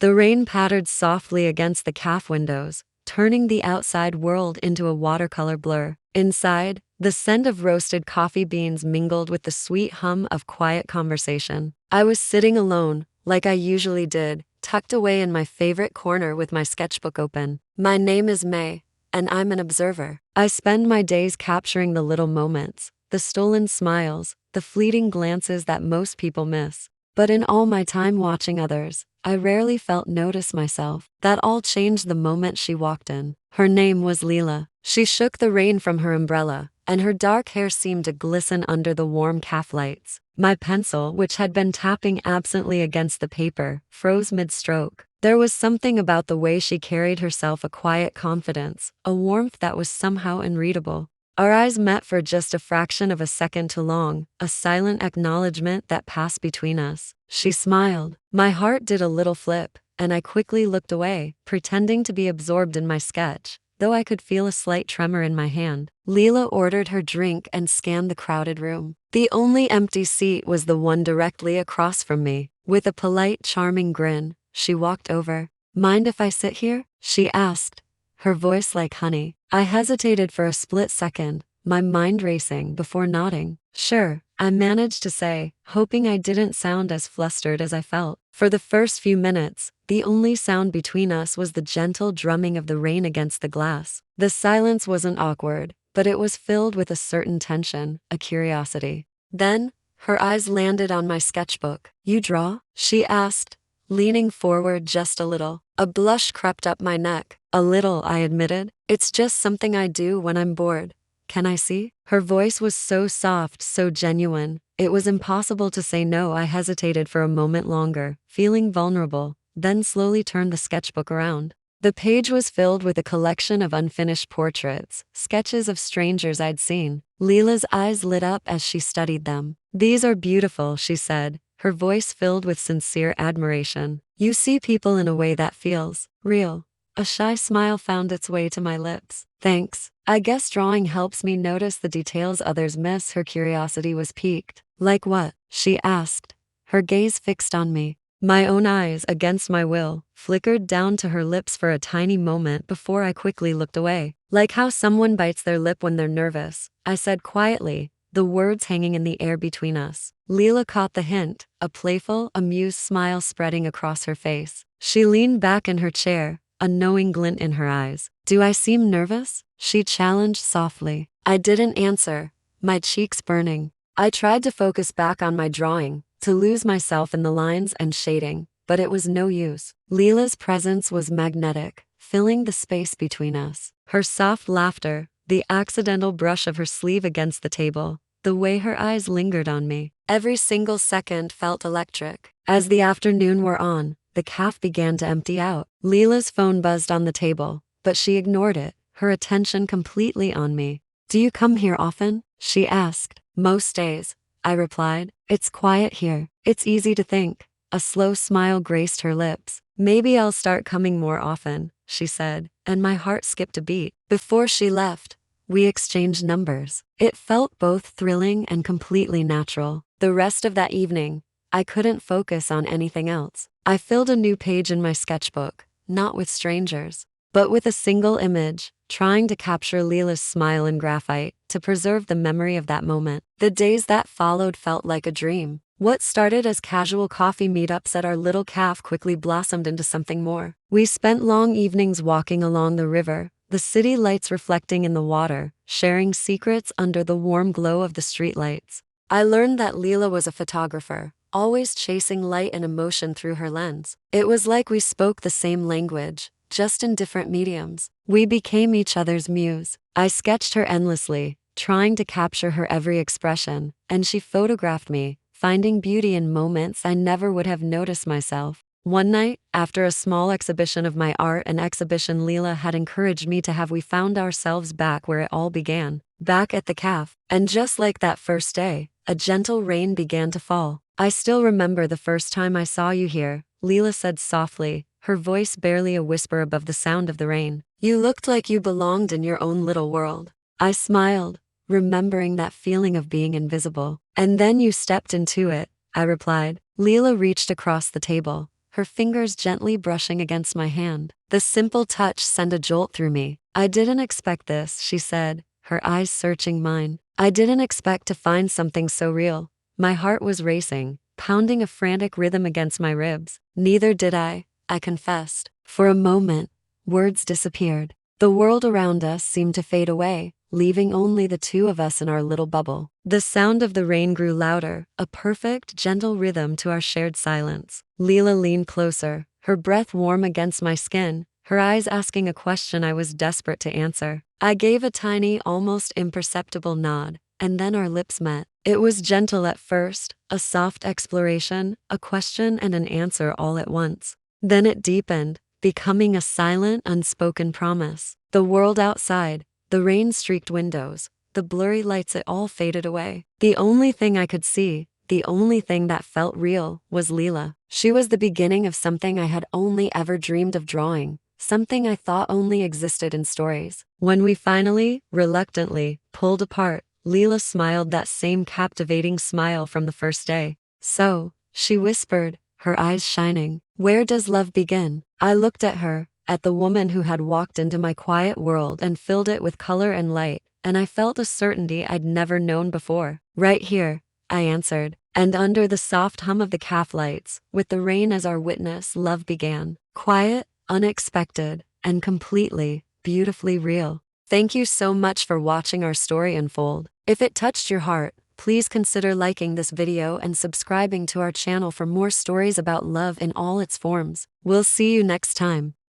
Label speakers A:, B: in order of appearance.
A: The rain pattered softly against the caf windows, turning the outside world into a watercolor blur. Inside, the scent of roasted coffee beans mingled with the sweet hum of quiet conversation. I was sitting alone, like I usually did, tucked away in my favorite corner with my sketchbook open. My name is May, and I'm an observer. I spend my days capturing the little moments, the stolen smiles, the fleeting glances that most people miss. But in all my time watching others, I rarely felt notice myself. That all changed the moment she walked in. Her name was Leela. She shook the rain from her umbrella, and her dark hair seemed to glisten under the warm caf lights. My pencil, which had been tapping absently against the paper, froze mid-stroke. There was something about the way she carried herself, a quiet confidence, a warmth that was somehow unreadable. Our eyes met for just a fraction of a second too long, a silent acknowledgement that passed between us. She smiled. My heart did a little flip, and I quickly looked away, pretending to be absorbed in my sketch, though I could feel a slight tremor in my hand. Leela ordered her drink and scanned the crowded room. The only empty seat was the one directly across from me. With a polite, charming grin, she walked over. "Mind if I sit here?" she asked, her voice like honey. I hesitated for a split second, my mind racing, before nodding. "Sure," I managed to say, hoping I didn't sound as flustered as I felt. For the first few minutes, the only sound between us was the gentle drumming of the rain against the glass. The silence wasn't awkward, but it was filled with a certain tension, a curiosity. Then, her eyes landed on my sketchbook. "You draw?" she asked, leaning forward just a little. A blush crept up my neck. "A little," I admitted. "It's just something I do when I'm bored. Can I see?" Her voice was so soft, so genuine, it was impossible to say no. I hesitated for a moment longer, feeling vulnerable, then slowly turned the sketchbook around. The page was filled with a collection of unfinished portraits, sketches of strangers I'd seen. Leela's eyes lit up as she studied them. "These are beautiful," she said, her voice filled with sincere admiration. "You see people in a way that feels real." A shy smile found its way to my lips. "Thanks. I guess drawing helps me notice the details others miss." Her curiosity was piqued. "Like what?" she asked, her gaze fixed on me. My own eyes, against my will, flickered down to her lips for a tiny moment before I quickly looked away. "Like how someone bites their lip when they're nervous," I said quietly, the words hanging in the air between us. Leela caught the hint, a playful, amused smile spreading across her face. She leaned back in her chair, a knowing glint in her eyes. "Do I seem nervous?" she challenged softly. I didn't answer, my cheeks burning. I tried to focus back on my drawing, to lose myself in the lines and shading, but it was no use. Leela's presence was magnetic, filling the space between us. Her soft laughter, the accidental brush of her sleeve against the table, the way her eyes lingered on me. Every single second felt electric. As the afternoon wore on, the caf began to empty out. Leela's phone buzzed on the table, but she ignored it, her attention completely on me. "Do you come here often?" she asked. "Most days," I replied. "It's quiet here. It's easy to think." A slow smile graced her lips. "Maybe I'll start coming more often," she said, and my heart skipped a beat. Before she left, we exchanged numbers. It felt both thrilling and completely natural. The rest of that evening, I couldn't focus on anything else. I filled a new page in my sketchbook, not with strangers, but with a single image, trying to capture Leela's smile in graphite, to preserve the memory of that moment. The days that followed felt like a dream. What started as casual coffee meetups at our little caf quickly blossomed into something more. We spent long evenings walking along the river, the city lights reflecting in the water, sharing secrets under the warm glow of the streetlights. I learned that Leela was a photographer, always chasing light and emotion through her lens. It was like we spoke the same language, just in different mediums. We became each other's muse. I sketched her endlessly, trying to capture her every expression, and she photographed me, finding beauty in moments I never would have noticed myself. One night, after a small exhibition of my art, an exhibition Leela had encouraged me to have, we found ourselves back where it all began, back at the caf. And just like that first day, a gentle rain began to fall. "I still remember the first time I saw you here," Leela said softly, her voice barely a whisper above the sound of the rain. "You looked like you belonged in your own little world." I smiled, remembering that feeling of being invisible. "And then you stepped into it," I replied. Leela reached across the table, her fingers gently brushing against my hand. The simple touch sent a jolt through me. "I didn't expect this," she said, her eyes searching mine. "I didn't expect to find something so real." My heart was racing, pounding a frantic rhythm against my ribs. "Neither did I confessed. For a moment, words disappeared. The world around us seemed to fade away, leaving only the two of us in our little bubble. The sound of the rain grew louder, a perfect, gentle rhythm to our shared silence. Leela leaned closer, her breath warm against my skin, her eyes asking a question I was desperate to answer. I gave a tiny, almost imperceptible nod, and then our lips met. It was gentle at first, a soft exploration, a question and an answer all at once. Then it deepened, becoming a silent, unspoken promise. The world outside, the rain-streaked windows, the blurry lights, it all faded away. The only thing I could see, the only thing that felt real, was Leela. She was the beginning of something I had only ever dreamed of drawing, something I thought only existed in stories. When we finally, reluctantly, pulled apart, Leela smiled that same captivating smile from the first day. "So," she whispered, her eyes shining, "where does love begin?" I looked at her, at the woman who had walked into my quiet world and filled it with color and light, and I felt a certainty I'd never known before. "Right here," I answered, and under the soft hum of the calf lights, with the rain as our witness, love began. Quiet, unexpected, and completely, beautifully real. Thank you so much for watching our story unfold. If it touched your heart, please consider liking this video and subscribing to our channel for more stories about love in all its forms. We'll see you next time.